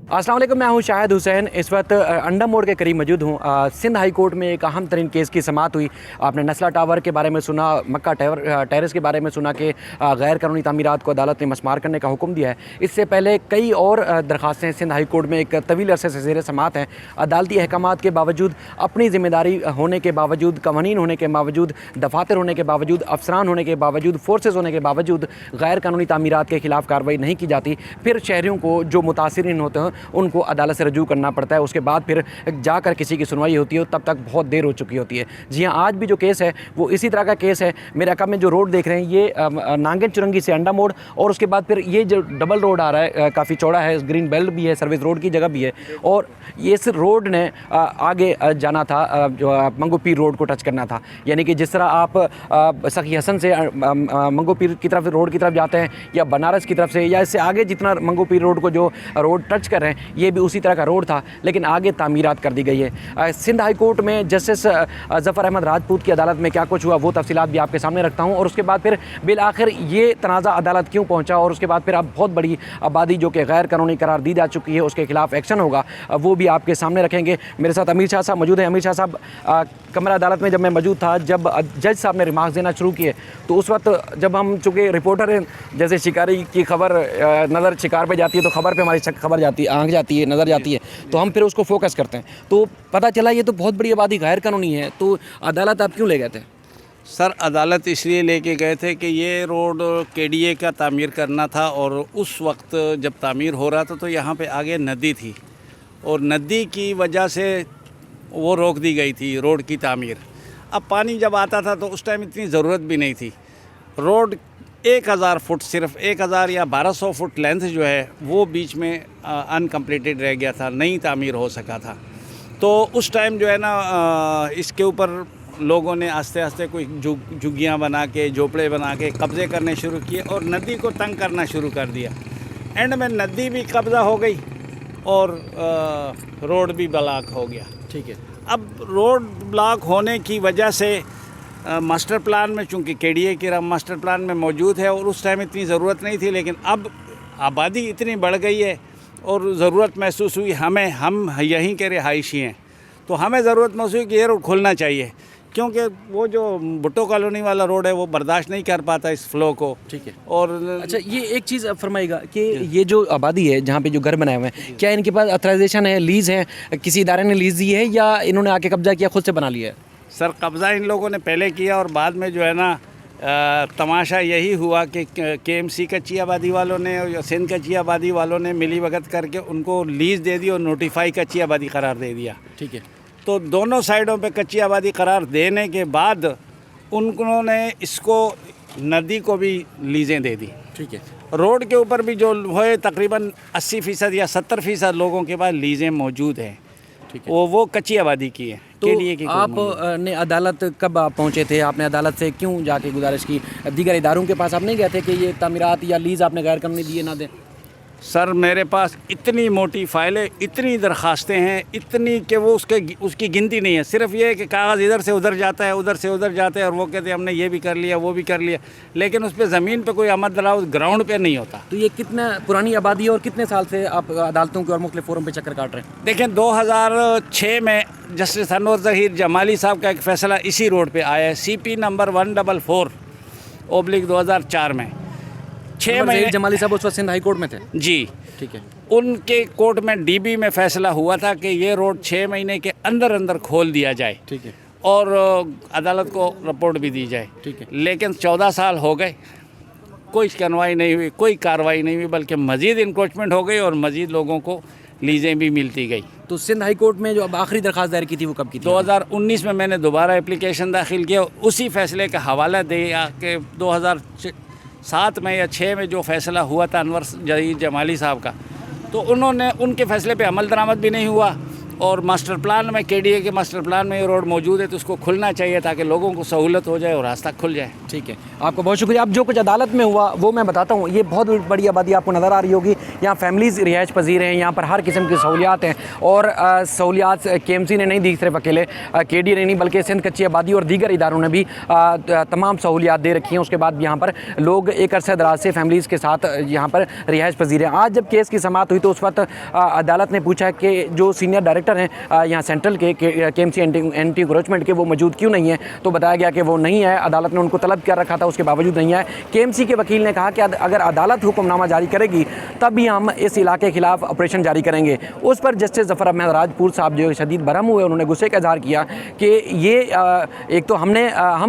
अस्सलाम वालेकुम, मैं हूं शाहिद हुसैन। इस वक्त अंडा मोड़ के करीब मौजूद हूं। सिंध हाई कोर्ट में एक अहम तरीन केस की समाअत हुई। आपने नस्ला टावर के बारे में सुना, मक्का टेरेस के बारे में सुना कि गैर कानूनी तामीरात को अदालत ने मस्मार करने का हुक्म दिया है। इससे पहले कई और दरखास्तें सिंध हाई कोर्ट में एक तवील अरसे से ज़ेर समाअत हैं। अदालती अहकामात के बावजूद, अपनी ज़िम्मेदारी होने के बावजूद, कवानीन होने के बावजूद, दफातर होने के बावजूद, अफसरान होने के बावजूद, फोर्सेस होने के बावजूद गैर कानूनी तामीरात के ख़िलाफ़ कार्रवाई नहीं की जाती। फिर शहरियों को जो मुतासिरीन होते हैं उनको अदालत से रजू करना पड़ता है। उसके बाद फिर जाकर किसी की सुनवाई होती है, तब तक बहुत देर हो चुकी होती है। जी हाँ, आज भी जो केस है वो इसी तरह का केस है। मेरे अकाब में जो रोड देख रहे हैं ये नांगन चुरंगी से अंडा मोड़, और उसके बाद फिर ये जो डबल रोड आ रहा है काफ़ी चौड़ा है, ग्रीन बेल्ट भी है, सर्विस रोड की जगह भी है। और ये इस रोड ने आगे जाना था, जो मंगो पीर रोड को टच करना था। यानी कि जिस तरह आप सखी हसन से मंगो पीर की तरफ रोड की तरफ जाते हैं, या बनारस की तरफ से, या इससे आगे जितना मंगो पीर रोड को जो रोड टच कर रहे हैं, ये भी उसी तरह का रोड था, लेकिन आगे तामीरात कर दी गई है। सिंध हाई कोर्ट में जस्टिस ज़फ़र अहमद राजपूत की अदालत में क्या कुछ हुआ वो तफसीलात भी आपके सामने रखता हूँ। और उसके बाद फिर बिल आखिर ये तनाज़ा अदालत क्यों पहुँचा, और उसके बाद फिर अब बहुत बड़ी आबादी जो कि गैर कानूनी करार दी जा चुकी है उसके खिलाफ एक्शन होगा, वो भी आपके सामने रखेंगे। मेरे साथ अमीर शाह साहब मौजूद हैं। अमीर शाह साहब, कमरा अदालत में जब मैं मौजूद था, जब जज साहब ने रिमार्क्स देना शुरू किए, तो उस वक्त जब हम चूँकि रिपोर्टर हैं, जैसे शिकारी की खबर नज़र शिकार पे जाती है तो खबर पे हमारी खबर जाती है, आँख जाती है, नज़र जाती है, तो हम फिर उसको फोकस करते हैं। तो पता चला ये तो बहुत बड़ी आबादी गैर कानूनी है, तो अदालत आप क्यों ले गए थे? सर, अदालत इसलिए लेके गए थे कि ये रोड केडीए का तामीर करना था, और उस वक्त जब तामीर हो रहा था तो यहाँ पे आगे नदी थी, और नदी की वजह से वो रोक दी गई थी रोड की तामीर। अब पानी जब आता था तो उस टाइम इतनी ज़रूरत भी नहीं थी। रोड 1000 फुट, सिर्फ 1000 या 1200 फुट लेंथ जो है वो बीच में अनकम्प्लीटेड रह गया था, नहीं तामीर हो सका था। तो उस टाइम जो है ना, इसके ऊपर लोगों ने आस्ते आस्ते कोई झुग्गियाँ बना के, झोपड़े बना के कब्ज़े करने शुरू किए और नदी को तंग करना शुरू कर दिया। एंड में नदी भी कब्ज़ा हो गई और रोड भी ब्लॉक हो गया। ठीक है। अब रोड ब्लॉक होने की वजह से मास्टर प्लान में, चूँकि केडीए की मास्टर प्लान में मौजूद है, और उस टाइम इतनी ज़रूरत नहीं थी, लेकिन अब आबादी इतनी बढ़ गई है और ज़रूरत महसूस हुई हमें, हम यहीं के रिहायशी हैं, तो हमें ज़रूरत महसूस हुई कि ये रोड खुलना चाहिए, क्योंकि वो जो भुट्टो कॉलोनी वाला रोड है वो बर्दाश्त नहीं कर पाता इस फ्लो को। ठीक है। और अच्छा, ये एक चीज़ फरमाइएगा कि ये जो आबादी है जहाँ पे जो घर बनाए हुए हैं, क्या इनके पास अथराइजेशन है, लीज़ है, किसी इदारे ने लीज़ दी है, या इन्होंने आके कब्जा किया, खुद से बना लिया है? सर, कब्ज़ा इन लोगों ने पहले किया, और बाद में जो है ना तमाशा यही हुआ कि केएमसी कच्ची आबादी वालों ने और सिंध कच्ची आबादी वालों ने मिली भगत करके उनको लीज़ दे दी और नोटिफाई कच्ची आबादी करार दे दिया। ठीक है। तो दोनों साइडों पे कच्ची आबादी करार देने के बाद उन्होंने इसको, नदी को भी लीज़ें दे दी। ठीक है। रोड के ऊपर भी जो है तकरीबन 80% या 70% लोगों के पास लीज़ें मौजूद हैं। ठीक है। वो कच्ची आबादी की है। तो आपने अदालत कब आप पहुँचे थे? आपने अदालत से क्यों जाके गुजारिश की? दीगर इदारों के पास आप नहीं गए थे कि ये तामीरात या लीज़ आपने गैर कानूनी दिए ना दें? सर, मेरे पास इतनी मोटी फाइलें, इतनी दरखास्तें हैं, इतनी कि वो उसकी गिनती नहीं है। सिर्फ ये है कि कागज़ इधर से उधर जाता है, उधर से उधर जाता है, और वो कहते हैं हमने ये भी कर लिया, वो भी कर लिया, लेकिन उस पर ज़मीन पे कोई अमल दराज ग्राउंड पे नहीं होता। तो ये कितना पुरानी आबादी है और कितने साल से आप अदालतों के और मुख्तलिफ फोरम पे चक्कर काट रहे हैं? देखें, 2006 में जस्टिस अनवर ज़हीर जमाली साहब का एक फ़ैसला इसी रोड पर आया है, CP नंबर 144/2004 में। 6 महीने जमाली साहब उस वक्त सिंध हाई कोर्ट में थे। जी। ठीक है। उनके कोर्ट में DB में फ़ैसला हुआ था कि ये रोड 6 महीने के अंदर अंदर खोल दिया जाए। ठीक है। और अदालत को रिपोर्ट भी दी जाए। ठीक है। लेकिन 14 साल हो गए, कोई सुनवाई नहीं हुई, कोई कार्रवाई नहीं हुई, बल्कि मज़ीद इंक्रोचमेंट हो गई और मज़ीद लोगों को लीज़ें भी मिलती गई। तो सिंध हाई कोर्ट में जो अब आखिरी दरखास्त दायर की थी वो कब की थी? 2019 में मैंने दोबारा एप्लीकेशन दाखिल किया, उसी फ़ैसले का हवाला दिया कि 2007 में या 6 में जो फ़ैसला हुआ था अनवर ज़हीर जमाली साहब का, तो उन्होंने, उनके फ़ैसले पे अमल दरामद भी नहीं हुआ, और मास्टर प्लान में KDA के मास्टर प्लान में ये रोड मौजूद है तो उसको खुलना चाहिए ताकि लोगों को सहूलत हो जाए और रास्ता खुल जाए। ठीक है, आपका बहुत शुक्रिया। अब जो कुछ अदालत में हुआ वो मैं बताता हूँ। ये बहुत बड़ी आबादी आपको नज़र आ रही होगी। यहाँ फैमिलीज़ रिहाइश पजीर हैं, यहाँ पर हर किस्म की सहूलियात हैं और सहूलियात KMC ने नहीं दी सिर्फ अकेले, KDA ने नहीं बल्कि सिंध कच्ची आबादी और दीगर इदारों ने भी तमाम सहूलियात दे रखी हैं। उसके बाद यहाँ पर लोग एक अरसे दराज से फैमिलीज़ के साथ यहाँ पर रिहाइश पजीर हैं। आज जब केस की समाअत हुई तो उस वक्त अदालत ने पूछा कि जो सीनियर डायरेक्टर हैं यहाँ सेंट्रल के KMC एंटी इंक्रोचमेंट के, वो मौजूद क्यों नहीं है, तो बताया गया कि वो नहीं है। अदालत ने उनको तलब कर रखा था, उसके बावजूद नहीं है। KMC के वकील ने कहा कि अगर अदालत हुक्मनामा जारी करेगी तब भी हम इस इलाके के खिलाफ ऑपरेशन जारी करेंगे। उस पर जस्टिस ज़फ़र अहमद राजपूत साहब जो शदीद बरहम हुए, उन्होंने गुस्से का इज़हार किया कि ये एक तो हम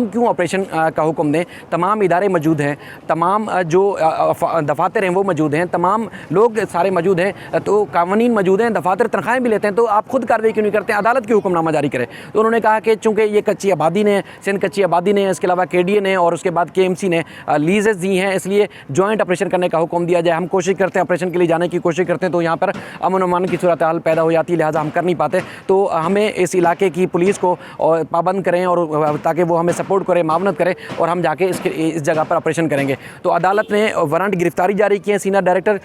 क्यों ऑपरेशन का हुक्म दें, तमाम इदारे मौजूद हैं, तमाम जो दफातर हैं वो मौजूद हैं, तमाम लोग सारे मौजूद हैं, तो कानून मौजूद हैं, दफातर तनख्वाहें भी लेते हैं, तो आप खुद कार्रवाई क्यों नहीं करते, अदालत क्यों हुक्मनामा जारी करे। तो उन्होंने कहा कि चूँकि ये कच्ची आबादी ने, सिंध कच्ची आबादी ने, इसके अलावा KDA ने और उसके बाद KMC ने लीजेस दी हैं, इसलिए जॉइंट ऑपरेशन करने का हुक्म दिया जाए। हम कोशिश करते हैं, ऑपरेशन के लिए जाने की कोशिश करते हैं तो यहाँ पर अमन अमान की सूरत हाल पैदा हो जाती है, लिहाजा हम कर नहीं पाते। तो हमें इस इलाके की पुलिस को और पाबंद करें और ताकि वो हमें सपोर्ट करे, मावनत करे और हम जाके इस जगह पर ऑपरेशन करेंगे। तो अदालत ने वारंट गिरफ्तारी जारी किए senior director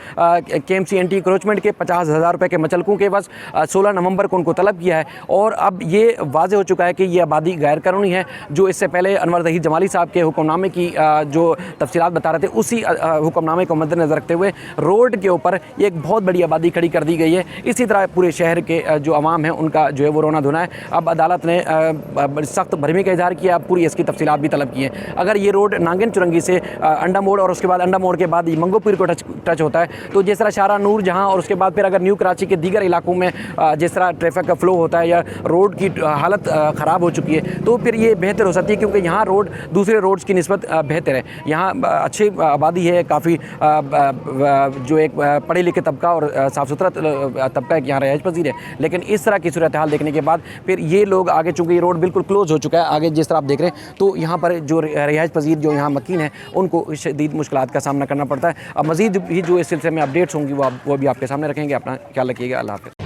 KMC anti encroachment के 50,000 रुपये के मचलकों के बस 16 नवंबर को उनको तलब किया है और अब ये वाज़ेह हो चुका है कि ये आबादी गैर कानूनी है। जो इससे पहले अनवर ज़हीर जमाली साहब के हुक्मनामे की जो तफसीलात बता रहे थे, उसी हुक्मनामे को मद्देनज़र रखते हुए रोड के ऊपर एक बहुत बड़ी आबादी खड़ी कर दी गई है। इसी तरह पूरे शहर के जो आवाम है उनका जो है वो रोना धोना है। अब अदालत ने सख्त भरमी का इजहार किया, पूरी इसकी तफसीलात भी तलब की हैं। अगर ये रोड नांगन चुरंगी से अंडा मोड़ और उसके बाद अंडा मोड़ के बाद मंगोपुर को टच होता है, तो जिस तरह शारा नूर जहाँ और उसके बाद फिर अगर न्यू कराची के दीगर इलाकों में जिस तरह ट्रैफिक का फ्लो होता है या रोड की हालत ख़राब हो चुकी है, तो फिर ये बेहतर हो सकती है क्योंकि यहाँ रोड दूसरे रोड्स की निस्बत बेहतर है। यहाँ अच्छी आबादी है, काफ़ी जो एक पढ़े लिखे तबका और साफ़ सुथरा तबका यहाँ रिहाइश पजीर है। लेकिन इस तरह की सूरत हाल देखने के बाद फिर ये लोग आगे, चूँकि ये रोड बिल्कुल क्लोज हो चुका है, आगे जिस तरह आप देख रहे हैं, तो यहाँ पर जो रिहाइश पजीर जो यहाँ मकीन है उनको शदीद मुश्किलात का सामना करना पड़ता है। अब मज़ीद भी जो इस सिलसिले में अपडेट्स होंगी वो भी आपके सामने रखेंगे। अपना ख्याल रखिएगा। अल्लाह हाफ़िज़।